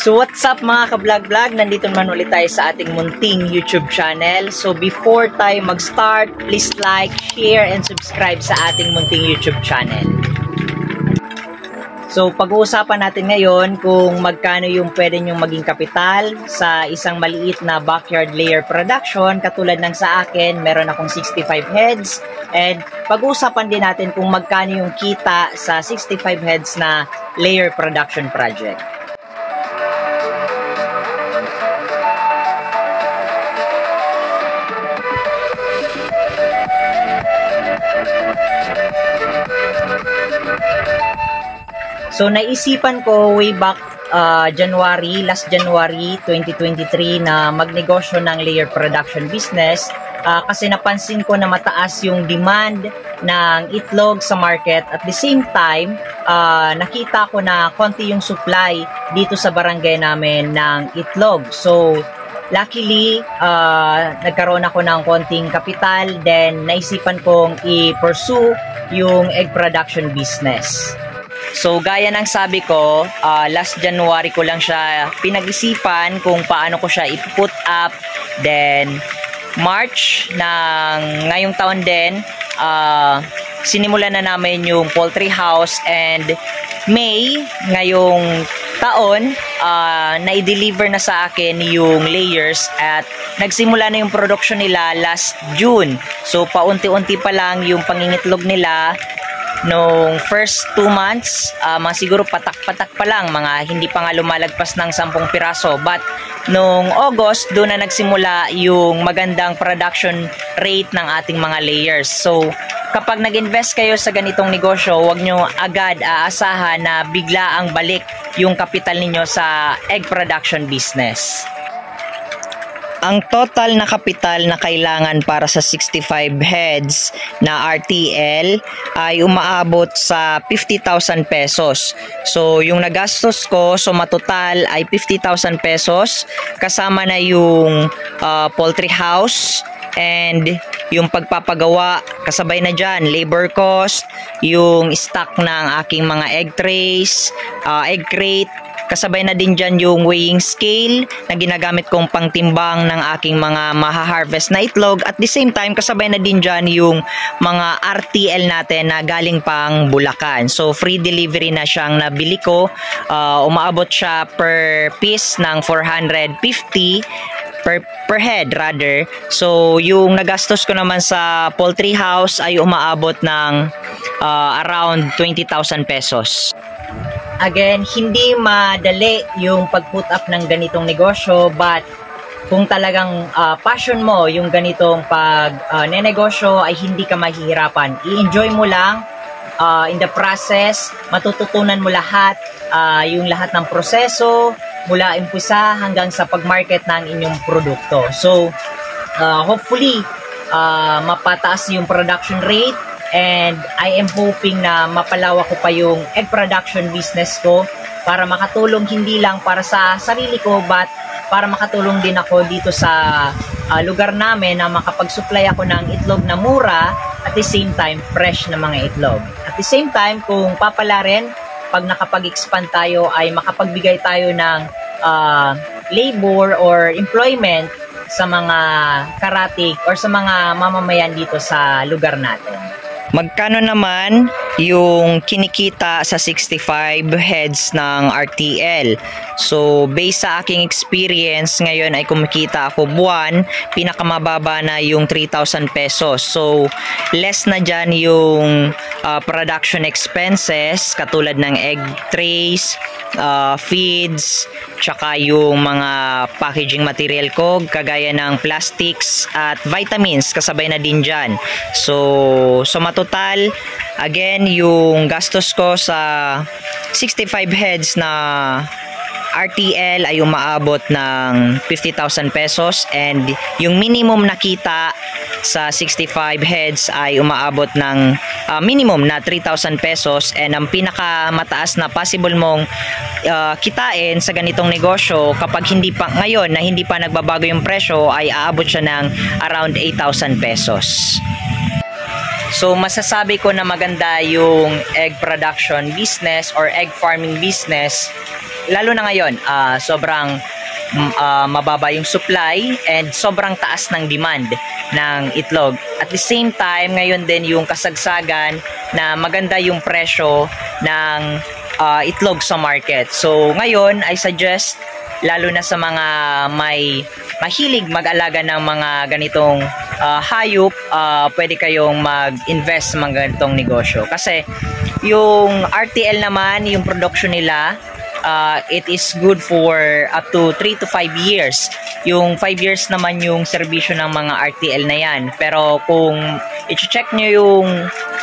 So what's up mga ka-vlog-vlog? Nandito naman ulit tayo sa ating munting YouTube channel. So before tayo mag-start, please like, share, and subscribe sa ating munting YouTube channel. So pag-uusapan natin ngayon kung magkano yung pwede nyong maging kapital sa isang maliit na backyard layer production. Katulad ng sa akin, meron akong 65 heads. And pag-uusapan din natin kung magkano yung kita sa 65 heads na layer production project. So naisipan ko way back last January 2023 na magnegosyo ng layer production business kasi napansin ko na mataas yung demand ng itlog sa market. At the same time, nakita ko na konti yung supply dito sa barangay namin ng itlog. So luckily, nagkaroon ako ng konting kapital, then naisipan kong i-pursue yung egg production business. So gaya ng sabi ko, last January ko lang siya pinag-isipan kung paano ko siya i-put up. Then March ng ngayong taon din, sinimulan na namin yung poultry house, and May ngayong taon, na-deliver na sa akin yung layers at nagsimula na yung production nila last June. So paunti-unti pa lang yung pangingitlog nila. Nung first 2 months, siguro patak-patak pa lang, hindi pa nga lumalagpas ng 10 piraso. But nung August, doon na nagsimula yung magandang production rate ng ating mga layers. So kapag nag-invest kayo sa ganitong negosyo, huwag nyo agad aasahan na bigla ang balik yung kapital ninyo sa egg production business. Ang total na kapital na kailangan para sa 65 heads na RTL ay umaabot sa 50,000 pesos. So yung nagastos ko, so matotal ay 50,000 pesos kasama na yung poultry house and yung pagpapagawa, kasabay na dyan labor cost, yung stock ng aking mga egg trays, egg crate, kasabay na din dyan yung weighing scale na ginagamit kong pangtimbang ng aking mga maha-harvest na itlog. At the same time, kasabay na din dyan yung mga RTL natin na galing pang Bulacan. So free delivery na siyang nabili ko. Umaabot siya per piece ng 450 per head rather. So yung nagastos ko naman sa poultry house ay umaabot ng around 20,000 pesos. Again, hindi madali yung pag-put up ng ganitong negosyo, but kung talagang passion mo yung ganitong pag-nenegosyo ay hindi ka mahihirapan. I-enjoy mo lang in the process, matututunan mo lahat, yung lahat ng proseso, mula umpisa hanggang sa pag-market ng inyong produkto. So, hopefully, mapataas yung production rate. And I am hoping na mapalawak ko pa yung egg production business ko para makatulong hindi lang para sa sarili ko, but para makatulong din ako dito sa lugar namin na makapag-supply ako ng itlog na mura at the same time fresh na mga itlog. At the same time, kung papala rin, pag nakapag-expand tayo ay makapagbigay tayo ng labor or employment sa mga karatig or sa mga mamamayan dito sa lugar natin. Magkano naman yung kinikita sa 65 heads ng RTL? So, based sa aking experience, ngayon ay kumikita ako buwan, pinakamababa na yung 3,000 pesos. So, less na dyan yung production expenses, katulad ng egg trays, feeds, tsaka yung mga packaging material ko, kagaya ng plastics at vitamins, kasabay na din dyan. So matotal, again, yung gastos ko sa 65 heads na RTL ay umaabot ng 50,000 pesos, and yung minimum na kita sa 65 heads ay umaabot ng minimum na 3,000 pesos, and ang pinakamataas na possible mong kitain sa ganitong negosyo kapag hindi pa ngayon na hindi pa nagbabago yung presyo ay aabot siya ng around 8,000 pesos. So masasabi ko na maganda yung egg production business or egg farming business lalo na ngayon, sobrang mababa yung supply and sobrang taas ng demand ng itlog. At the same time, ngayon din yung kasagsagan na maganda yung presyo ng itlog sa market. So ngayon, I suggest, lalo na sa mga may mahilig mag-alaga ng mga ganitong hayop, pwede kayong mag-invest sa mga ganitong negosyo. Kasi yung RTL naman, yung production nila, it is good for up to 3 to 5 years. Yung 5 years naman yung serbisyo ng mga RTL na yan. Pero kung i-check nyo yung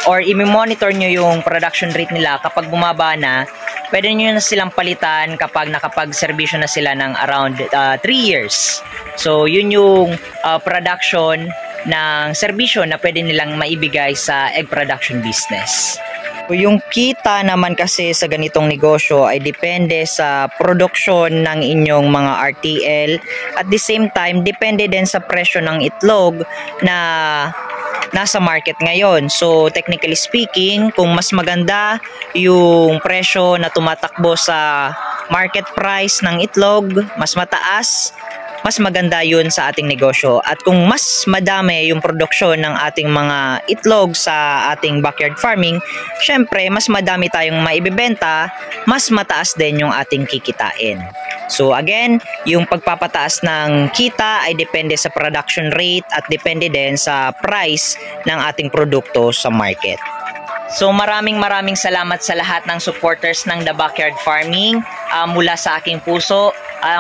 or i-monitor nyo yung production rate nila, kapag bumaba na, pwede nyo na silang palitan kapag nakapag-serbisyo na sila ng around 3 years. So yun yung production ng serbisyo na pwede nilang maibigay sa egg production business. Yung kita naman kasi sa ganitong negosyo ay depende sa produksyon ng inyong mga RTL. At the same time, depende din sa presyo ng itlog na nasa market ngayon. So technically speaking, kung mas maganda yung presyo na tumatakbo sa market price ng itlog, mas mataas, mas maganda yun sa ating negosyo. At kung mas madami yung produksyon ng ating mga itlog sa ating backyard farming, syempre mas madami tayong maibibenta, mas mataas din yung ating kikitain. So again, yung pagpapataas ng kita ay depende sa production rate at depende din sa price ng ating produkto sa market. So maraming salamat sa lahat ng supporters ng The Backyard Farming. Mula sa aking puso,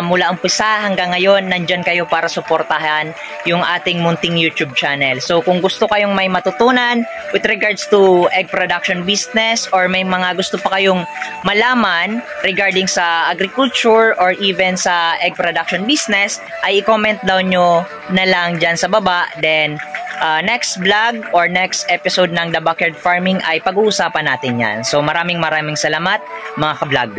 mula umpisa hanggang ngayon, nandyan kayo para suportahan yung ating munting YouTube channel. So kung gusto kayong may matutunan with regards to egg production business, or may mga gusto pa kayong malaman regarding sa agriculture or even sa egg production business, ay i-comment down nyo na lang dyan sa baba. Then next vlog or next episode ng The Backyard Farming ay pag-uusapan natin yan. So maraming salamat mga ka-vlog.